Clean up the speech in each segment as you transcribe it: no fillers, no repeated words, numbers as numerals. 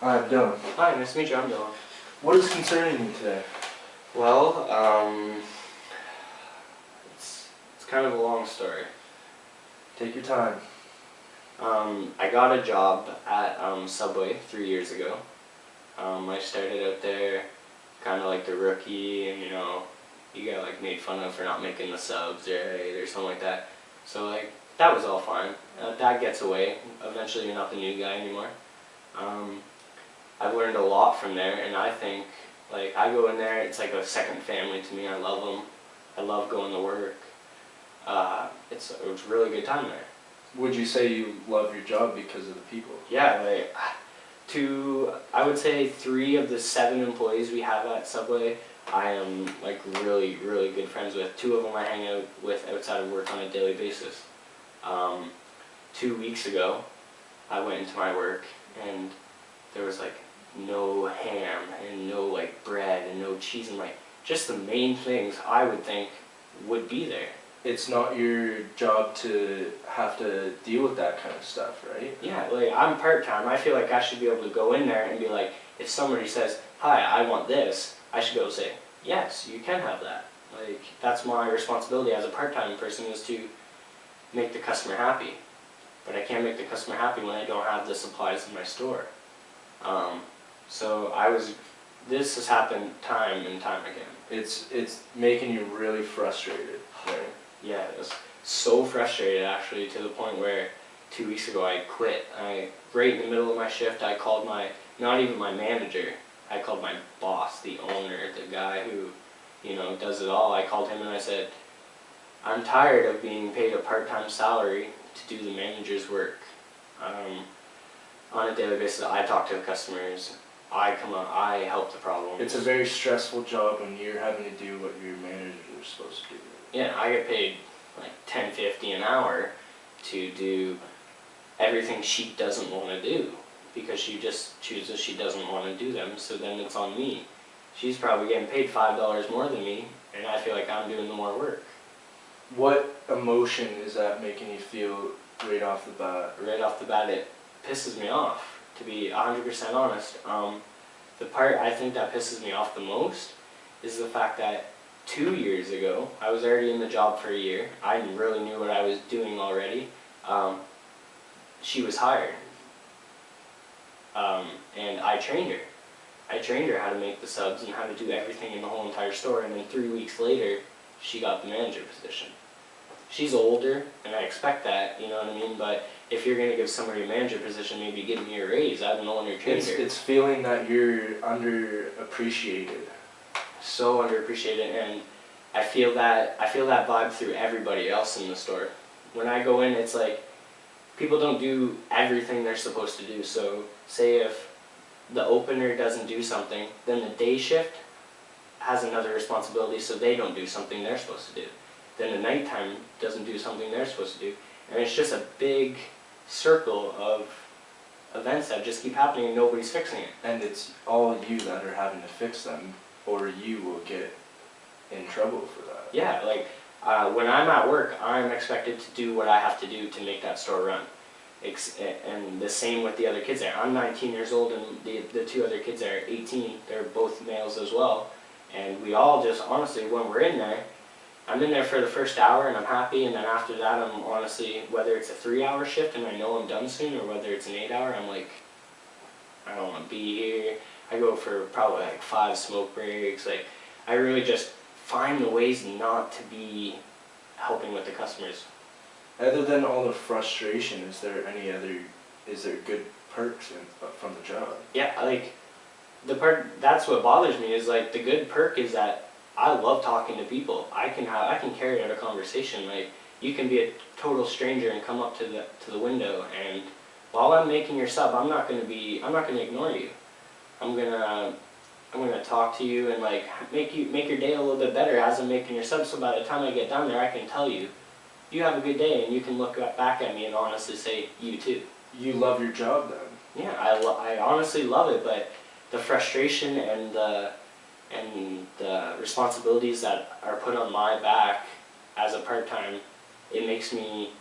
I'm Dylan. Hi, nice to meet you. I'm Dylan. What is concerning you today? Well, it's kind of a long story. Take your time. I got a job at Subway 3 years ago. I started out there kind of like the rookie, and you get like made fun of for not making the subs right or something like that. So like that was all fine. That gets away. Eventually, you're not the new guy anymore. I've learned a lot from there, and I think like I go in there, it's like a second family to me. I love them. I love going to work. It's a really good time there. Would you say you love your job because of the people? Yeah, like I would say 3 of the 7 employees we have at Subway, I am like really, really good friends with. 2 of them I hang out with outside of work on a daily basis. 2 weeks ago, I went into my work and there was like no ham and no like bread and no cheese and like just the main things I would think would be there. It's not your job to have to deal with that kind of stuff, right? Yeah, like I'm part-time. I feel like I should be able to go in there and be like, if somebody says, hi, I want this, I should be able to say, yes, you can have that. Like, that's my responsibility as a part-time person, is to make the customer happy. But I can't make the customer happy when I don't have the supplies in my store. This has happened time and time again. It's making you really frustrated, right? Yeah, it was so frustrated actually, to the point where 2 weeks ago I quit. Right in the middle of my shift, I called not even my manager, I called my boss, the owner, the guy who, does it all. I called him and I said, I'm tired of being paid a part-time salary to do the manager's work. On a daily basis, I talk to the customers, I come out, I help the problem. It's a very stressful job when you're having to do what your managers are supposed to do. Yeah, I get paid like $10.50 an hour to do everything she doesn't want to do, because she just chooses she doesn't want to do them, so then it's on me. She's probably getting paid $5 more than me, and I feel like I'm doing the more work. What emotion is that making you feel right off the bat? Right off the bat, it pisses me off, to be 100% honest. The part I think that pisses me off the most is the fact that 2 years ago, I was already in the job for a year. I really knew what I was doing already. She was hired, and I trained her. I trained her how to make the subs and how to do everything in the whole entire store, and then 3 weeks later, she got the manager position. She's older, and I expect that, you know what I mean? But if you're going to give somebody a manager position, maybe give me a raise. I'm the one who trained her. It's feeling that you're underappreciated. So underappreciated, and I feel that vibe through everybody else in the store. When I go in, it's like people don't do everything they're supposed to do. So say if the opener doesn't do something, then the day shift has another responsibility, so they don't do something they're supposed to do. Then the nighttime doesn't do something they're supposed to do. And it's just a big circle of events that just keep happening and nobody's fixing it. And it's all you that are having to fix them, or you will get in trouble for that. Yeah, like when I'm at work, I'm expected to do what I have to do to make that store run. And the same with the other kids there. I'm 19 years old, and the 2 other kids there are 18. They're both males as well. And we all just, honestly, when we're in there, I'm in there for the first hour and I'm happy, and then after that I'm honestly, whether it's a 3-hour shift and I know I'm done soon, or whether it's an 8-hour, I'm like, I don't want to be here. I go for probably like 5 smoke breaks. Like, I really just find the ways not to be helping with the customers. Other than all the frustration, is there good perks from the job? Yeah, like that's what bothers me, is like the good perk is that I love talking to people. I can carry out a conversation. Like, you can be a total stranger and come up to the window, and while I'm making your sub, I'm not gonna ignore you. I'm gonna talk to you and like make your day a little bit better as I'm making your sub. So by the time I get down there, I can tell you, you have a good day, and you can look back at me and honestly say, you too. You love your job then? Yeah, I honestly love it, but the frustration and the responsibilities that are put on my back as a part-time, it makes me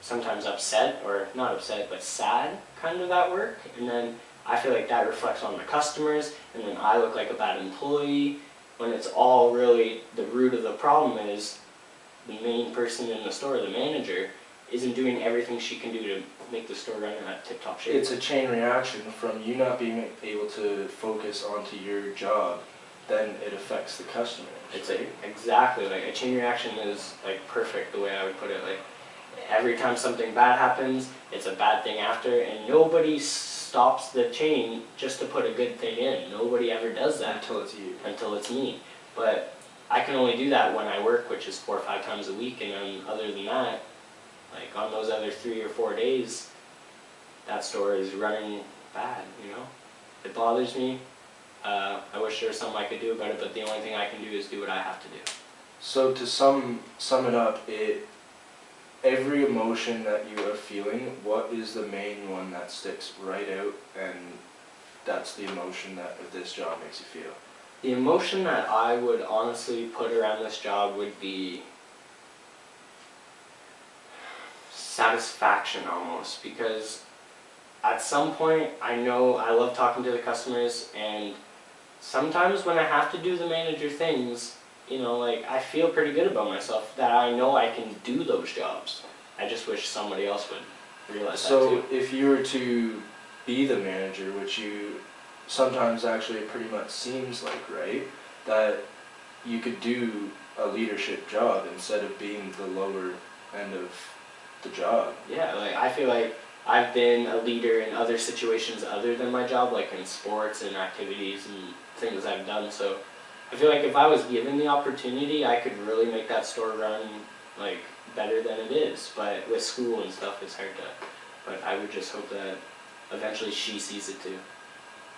sometimes upset, or not upset, but sad kind of at work. And then I feel like that reflects on the customers, and then I look like a bad employee, when it's all really, the root of the problem is the main person in the store, the manager, isn't doing everything she can do to make the store run in that tip-top shape. It's a chain reaction from you not being able to focus onto your job, then it affects the customer. It's exactly, like a chain reaction is like perfect the way I would put it. Like every time something bad happens, it's a bad thing after, and nobody stops the chain just to put a good thing in. Nobody ever does that. Until it's you. Until it's me. But I can only do that when I work, which is 4 or 5 times a week, and then other than that, like on those other 3 or 4 days, that store is running bad, you know? It bothers me. I wish there was something I could do about it, but the only thing I can do is do what I have to do. So to sum it up, every emotion that you are feeling, what is the main one that sticks right out, and that's the emotion that this job makes you feel? The emotion that I would honestly put around this job would be satisfaction almost, because at some point I know I love talking to the customers, and sometimes when I have to do the manager things, you know, like I feel pretty good about myself that I know I can do those jobs. I just wish somebody else would realize that too. So if you were to be the manager, which you sometimes actually pretty much seems like, right, that you could do a leadership job instead of being the lower end of the job. Yeah, like I feel like I've been a leader in other situations other than my job, like in sports and activities and things I've done. So I feel like if I was given the opportunity, I could really make that store run like better than it is. But with school and stuff, it's hard to. But I would just hope that eventually she sees it too.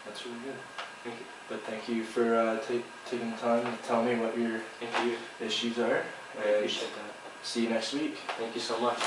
That's really good. Thank you. But thank you for taking the time to tell me what your Thank you. issues are. I appreciate that. See you next week. Thank you so much.